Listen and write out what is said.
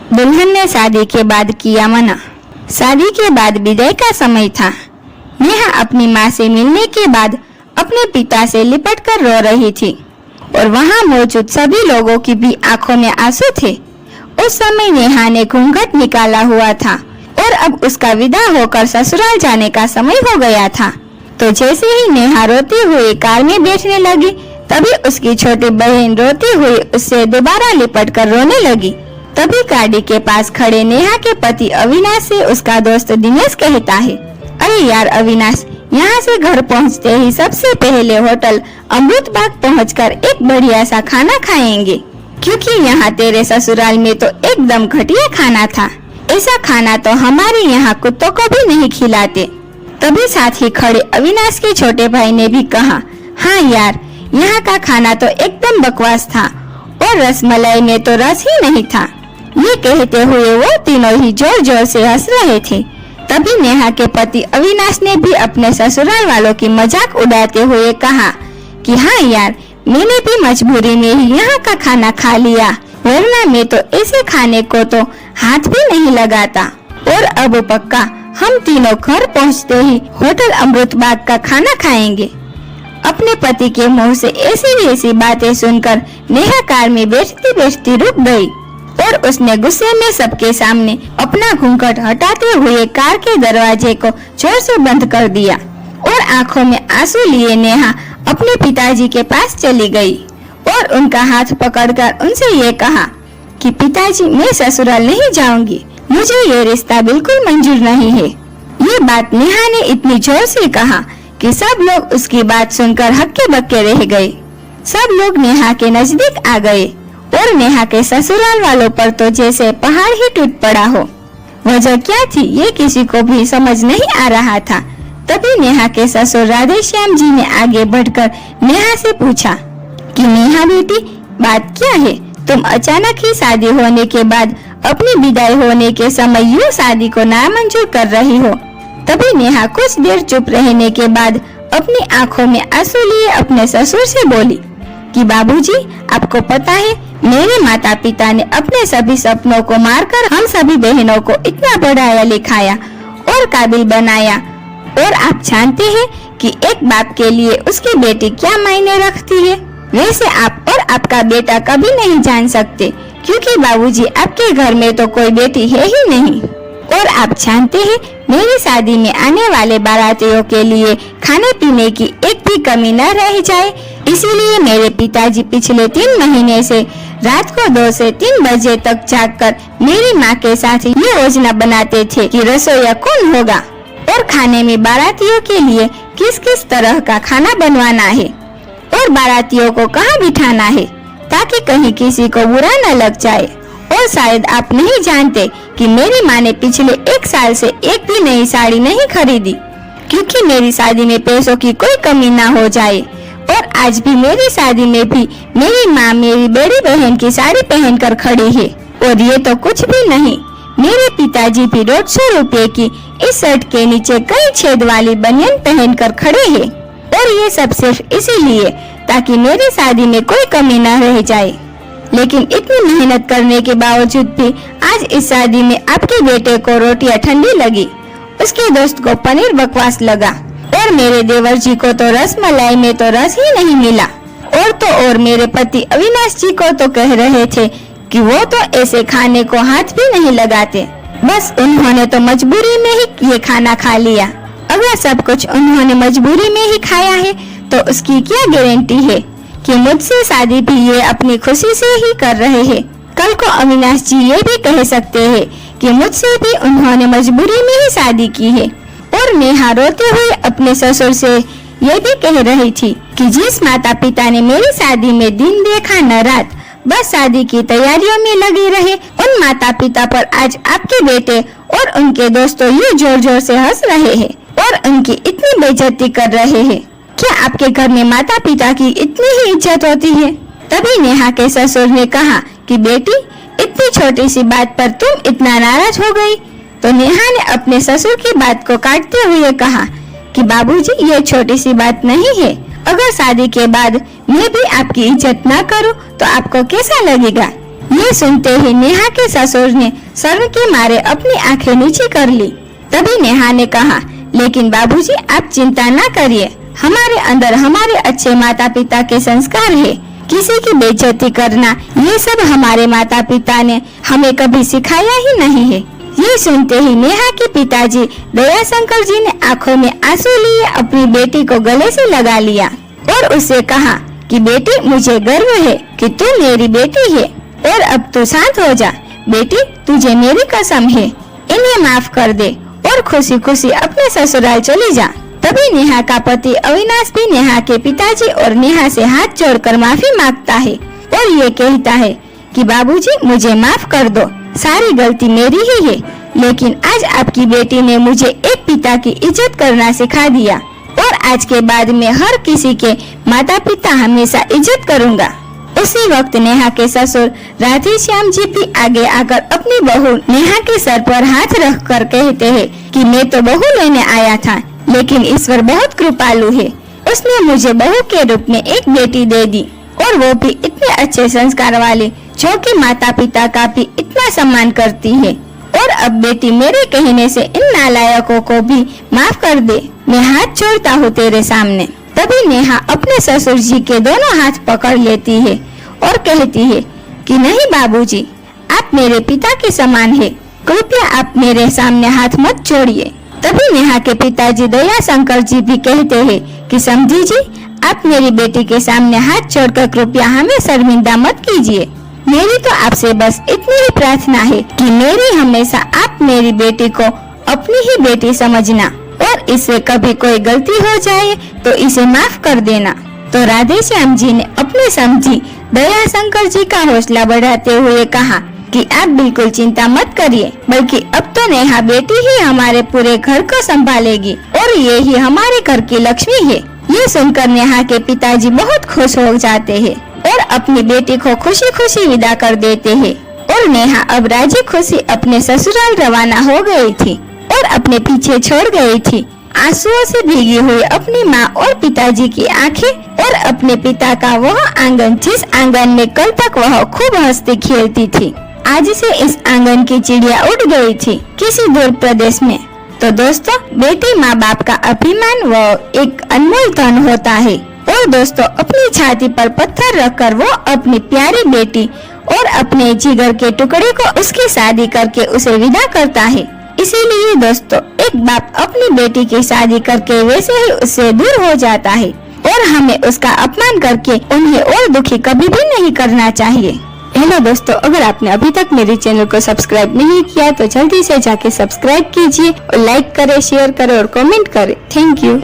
दुल्हन ने शादी के बाद किया मना। शादी के बाद विदाई का समय था। नेहा अपनी माँ से मिलने के बाद अपने पिता से लिपट कर रो रही थी और वहाँ मौजूद सभी लोगों की भी आंखों में आंसू थे। उस समय नेहा ने घूंघट निकाला हुआ था और अब उसका विदा होकर ससुराल जाने का समय हो गया था। तो जैसे ही नेहा रोती हुई कार में बैठने लगी, तभी उसकी छोटी बहन रोती हुई उससे दोबारा लिपट कर रोने लगी। तभी गाड़ी के पास खड़े नेहा के पति अविनाश से उसका दोस्त दिनेश कहता है, अरे यार अविनाश, यहाँ से घर पहुँचते ही सबसे पहले होटल अमृत बाग पहुँचकर एक बढ़िया सा खाना खाएंगे, क्योंकि यहाँ तेरे ससुराल में तो एकदम घटिया खाना था। ऐसा खाना तो हमारे यहाँ कुत्तों को भी नहीं खिलाते। तभी साथ ही खड़े अविनाश के छोटे भाई ने भी कहा, हाँ यार, यहाँ का खाना तो एकदम बकवास था और रसमलाई में तो रस ही नहीं था। ये कहते हुए वो तीनों ही जोर जोर से हंस रहे थे। तभी नेहा के पति अविनाश ने भी अपने ससुराल वालों की मजाक उड़ाते हुए कहा कि हाँ यार, मैंने भी मजबूरी में ही यहाँ का खाना खा लिया, वरना मैं तो ऐसे खाने को तो हाथ भी नहीं लगाता। और अब पक्का हम तीनों घर पहुँचते ही होटल अमृत बाग का खाना खाएंगे। अपने पति के मुंह से ऐसी बातें सुनकर नेहा कार में बैठती बैठती रुक गई और उसने गुस्से में सबके सामने अपना घूंघट हटाते हुए कार के दरवाजे को जोर से बंद कर दिया और आंखों में आंसू लिए नेहा अपने पिताजी के पास चली गई और उनका हाथ पकड़कर उनसे ये कहा कि पिताजी, मैं ससुराल नहीं जाऊंगी, मुझे ये रिश्ता बिल्कुल मंजूर नहीं है। ये बात नेहा ने इतनी जोर से कहा कि सब लोग उसकी बात सुनकर हक्के बक्के रह गए। सब लोग नेहा के नजदीक आ गए और नेहा के ससुराल वालों पर तो जैसे पहाड़ ही टूट पड़ा हो। वजह क्या थी ये किसी को भी समझ नहीं आ रहा था। तभी नेहा के ससुर राधेश्याम जी ने आगे बढ़कर नेहा से पूछा कि नेहा बेटी, बात क्या है? तुम अचानक ही शादी होने के बाद अपनी विदाई होने के समय यूँ शादी को नामंजूर कर रही हो। तभी नेहा कुछ देर चुप रहने के बाद अपनी आंखों में आंसू लिए अपने ससुर से बोली कि बाबूजी, आपको पता है, मेरे माता पिता ने अपने सभी सपनों को मारकर हम सभी बहनों को इतना पढ़ाया लिखाया और काबिल बनाया, और आप जानते हैं कि एक बाप के लिए उसकी बेटी क्या मायने रखती है। वैसे आप और आपका बेटा कभी नहीं जान सकते, क्योंकि बाबूजी आपके घर में तो कोई बेटी है ही नहीं। और आप जानते हैं, मेरी शादी में आने वाले बारातियों के लिए खाने पीने की एक भी कमी न रह जाए, इसीलिए मेरे पिताजी पिछले 3 महीने से रात को 2 से 3 बजे तक जागकर मेरी माँ के साथ ये योजना बनाते थे कि रसोईया कौन होगा और खाने में बारातियों के लिए किस किस तरह का खाना बनवाना है और बारातियों को कहाँ बिठाना है, ताकि कहीं किसी को बुरा न लग जाए। और शायद आप नहीं जानते कि मेरी माँ ने पिछले 1 साल से एक भी नई साड़ी नहीं खरीदी, क्योंकि मेरी शादी में पैसों की कोई कमी ना हो जाए। और आज भी मेरी शादी में भी मेरी माँ मेरी बड़ी बहन की साड़ी पहनकर खड़ी है। और ये तो कुछ भी नहीं, मेरे पिताजी भी 150 रुपए की इस शर्ट के नीचे कई छेद वाली बनियान पहनकर खड़े हैं। और ये सब सिर्फ इसीलिए ताकि मेरी शादी में कोई कमी न रह जाए। लेकिन इतनी मेहनत करने के बावजूद भी आज इस शादी में आपके बेटे को रोटियां ठंडी लगी, उसके दोस्त को पनीर बकवास लगा और मेरे देवर जी को तो रसमलाई में तो रस ही नहीं मिला। और तो और मेरे पति अविनाश जी को तो कह रहे थे कि वो तो ऐसे खाने को हाथ भी नहीं लगाते, बस उन्होंने तो मजबूरी में ही ये खाना खा लिया। अगर सब कुछ उन्होंने मजबूरी में ही खाया है तो उसकी क्या गारंटी है कि मुझसे शादी भी ये अपनी खुशी से ही कर रहे हैं। कल को अविनाश जी ये भी कह सकते हैं कि मुझसे भी उन्होंने मजबूरी में ही शादी की है। और नेहा रोते हुए अपने ससुर से ये भी कह रही थी कि जिस माता पिता ने मेरी शादी में दिन देखा न रात, बस शादी की तैयारियों में लगे रहे, उन माता पिता पर आज आपके बेटे और उनके दोस्तों ये जोर जोर से हंस रहे हैं और उनकी इतनी बेइज्जती कर रहे हैं। क्या आपके घर में माता पिता की इतनी ही इज्जत होती है? तभी नेहा के ससुर ने कहा कि बेटी, इतनी छोटी सी बात पर तुम इतना नाराज हो गई। तो नेहा ने अपने ससुर की बात को काटते हुए कहा कि बाबूजी, ये छोटी सी बात नहीं है। अगर शादी के बाद मैं भी आपकी इज्जत न करूं तो आपको कैसा लगेगा? ये सुनते ही नेहा के ससुर ने शर्म के मारे अपनी आंखें नीचे कर ली। तभी नेहा ने कहा, लेकिन बाबूजी आप चिंता ना करिए, हमारे अंदर हमारे अच्छे माता पिता के संस्कार है। किसी की बेइज्जती करना ये सब हमारे माता पिता ने हमें कभी सिखाया ही नहीं है। ये सुनते ही नेहा के पिताजी दयाशंकर जी ने आंखों में आंसू लिए अपनी बेटी को गले से लगा लिया और उससे कहा कि बेटी, मुझे गर्व है कि तू मेरी बेटी है और अब तू शांत हो जा। बेटी, तुझे मेरी कसम है, इन्हें माफ कर दे और खुशी खुशी अपने ससुराल चली जा। तभी नेहा का पति अविनाश भी नेहा के पिताजी और नेहा से हाथ जोड़कर माफी मांगता है और ये कहता है कि बाबूजी, मुझे माफ कर दो, सारी गलती मेरी ही है, लेकिन आज आपकी बेटी ने मुझे एक पिता की इज्जत करना सिखा दिया और आज के बाद मैं हर किसी के माता पिता हमेशा इज्जत करूँगा। उसी वक्त नेहा के ससुर राधे श्याम जी भी आगे आकर अपनी बहू नेहा के सर पर हाथ रखकर कहते हैं कि मैं तो बहू लेने आया था, लेकिन ईश्वर बहुत कृपालु है, उसने मुझे बहू के रूप में एक बेटी दे दी और वो भी इतने अच्छे संस्कार वाली, जो कि माता पिता का भी इतना सम्मान करती है। और अब बेटी, मेरे कहने से इन नालायकों को भी माफ कर दे, मैं हाथ जोड़ता हूँ तेरे सामने। तभी नेहा अपने ससुर जी के दोनों हाथ पकड़ लेती है और कहती है कि नहीं बाबूजी, आप मेरे पिता के समान है, कृपया आप मेरे सामने हाथ मत जोड़िए। तभी नेहा के पिताजी दयाशंकर जी भी कहते हैं कि समधी जी, आप मेरी बेटी के सामने हाथ जोड़कर कृपया हमें शर्मिंदा मत कीजिए। मेरी तो आपसे बस इतनी ही प्रार्थना है कि मेरी हमेशा आप मेरी बेटी को अपनी ही बेटी समझना और इससे कभी कोई गलती हो जाए तो इसे माफ कर देना। तो राधे श्याम जी ने अपने समझी दयाशंकर जी का हौसला बढ़ाते हुए कहा कि आप बिल्कुल चिंता मत करिए, बल्कि अब तो नेहा बेटी ही हमारे पूरे घर को संभालेगी और ये ही हमारे घर की लक्ष्मी है। ये सुनकर नेहा के पिताजी बहुत खुश हो जाते हैं और अपनी बेटी को खुशी खुशी विदा कर देते हैं और नेहा अब राजी खुशी अपने ससुराल रवाना हो गई थी और अपने पीछे छोड़ गई थी आंसुओं से भीगी हुई अपनी माँ और पिताजी की आंखें और अपने पिता का वह आंगन, जिस आंगन में कल तक वह खूब हंसती खेलती थी। आज से इस आंगन की चिड़िया उड़ गई थी किसी दूर प्रदेश में। तो दोस्तों, बेटी माँ बाप का अभिमान व एक अनमोल धन होता है और दोस्तों, अपनी छाती पर पत्थर रखकर वो अपनी प्यारी बेटी और अपने जिगर के टुकड़े को उसकी शादी करके उसे विदा करता है। इसीलिए दोस्तों, एक बाप अपनी बेटी की शादी करके वैसे ही उससे दूर हो जाता है और हमें उसका अपमान करके उन्हें और दुखी कभी भी नहीं करना चाहिए। हेलो दोस्तों, अगर आपने अभी तक मेरे चैनल को सब्सक्राइब नहीं किया तो जल्दी से जाके सब्सक्राइब कीजिए और लाइक करें, शेयर करें और कमेंट करें। Thank you.